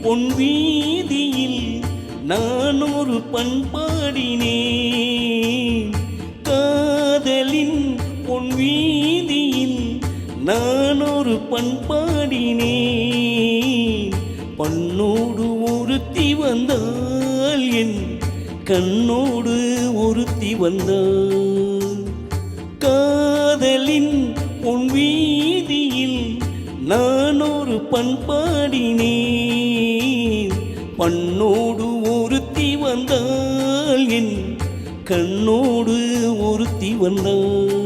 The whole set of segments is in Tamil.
பொன் வீதியில் நான் ஒரு பண்பாடினேன். காதலின் பொன் வீதியில் நான் ஒரு பண்பாடினேன். பண்ணோடு ஒருத்தி வந்தால் என் கண்ணோடு ஒருத்தி வந்தாள். காதலின் பொன் வீதியில் நான் ஒரு பண்பாடினேன். பண்ணோடு ஒருத்தி வந்தால் என் கண்ணோடு ஒருத்தி வந்தாள்.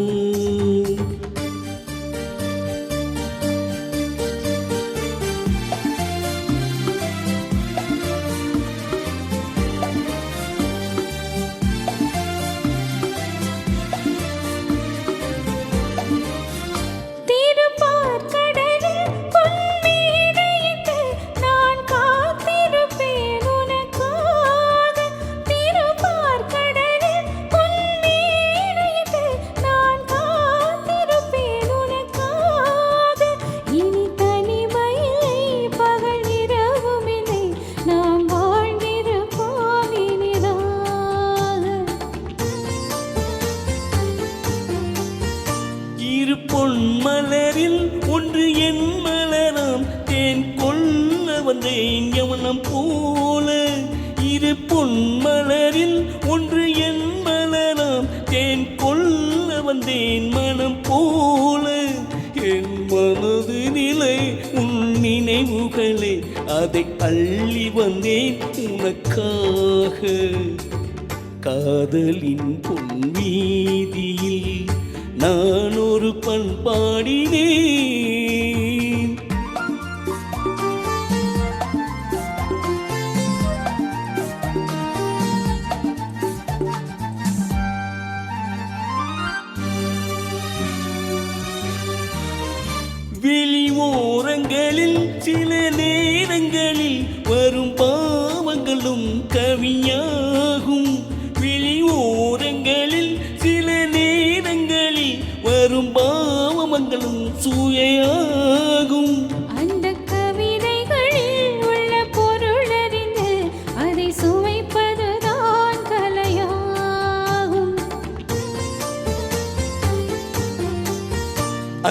பொன் மலரில் ஒன்று என் மலராம் தேன் கொள்ள வந்தேன் யவனம் போல. இரு பொன் மலரில் ஒன்று என் மலராம் தேன் கொள்ள வந்தேன் மனம் போல. என் மனது நிலை உன் நினைவுகளே அதை அள்ளி வந்தேன் உனக்காக. காதலின் பொன் வீதியில் நான் ஒரு பண்பாடினேன். வெளி ஓரங்களில் சில நேரங்களில் வரும் பாவங்களும் கவியாகும். வெளி ஓரங்களில் சில நேரங்களில் வரும் பாவங்களும் சூயாகும். அந்த கவிதைகளில் உள்ள பொருளறிந்து அதை சுவைப்பதுதான் கலையாகும்.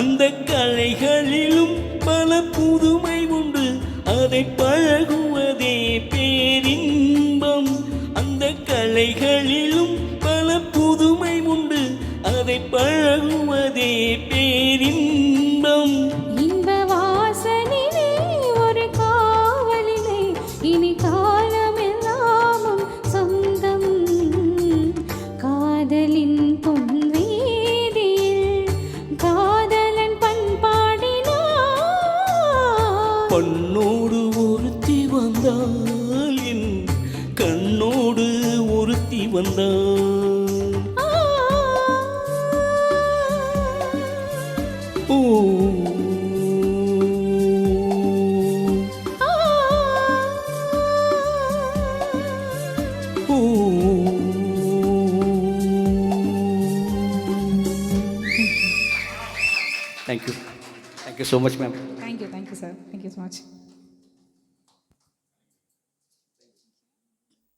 அந்த கலைகளிலும் பல புதுமை உண்டு, அதை பழகுவதே பேரின்பம். அந்த கலைகளிலும் பல புதுமை உண்டு, அதை பழகுவதே பேரின்பம். இன்ப வாசனிலே ஒரு காவலிலே இனி காலமெல்லாமும் சொந்தம். காதலின் பொன் வீதியில் காதலன் பண்பாடினான். பண்ணோடு ஒருத்தி வந்தால் என் கண்ணோடு ஒருத்தி வந்தாள். ஓ ஓ Thank you so much, ma'am. Thank you, sir. Thank you so much.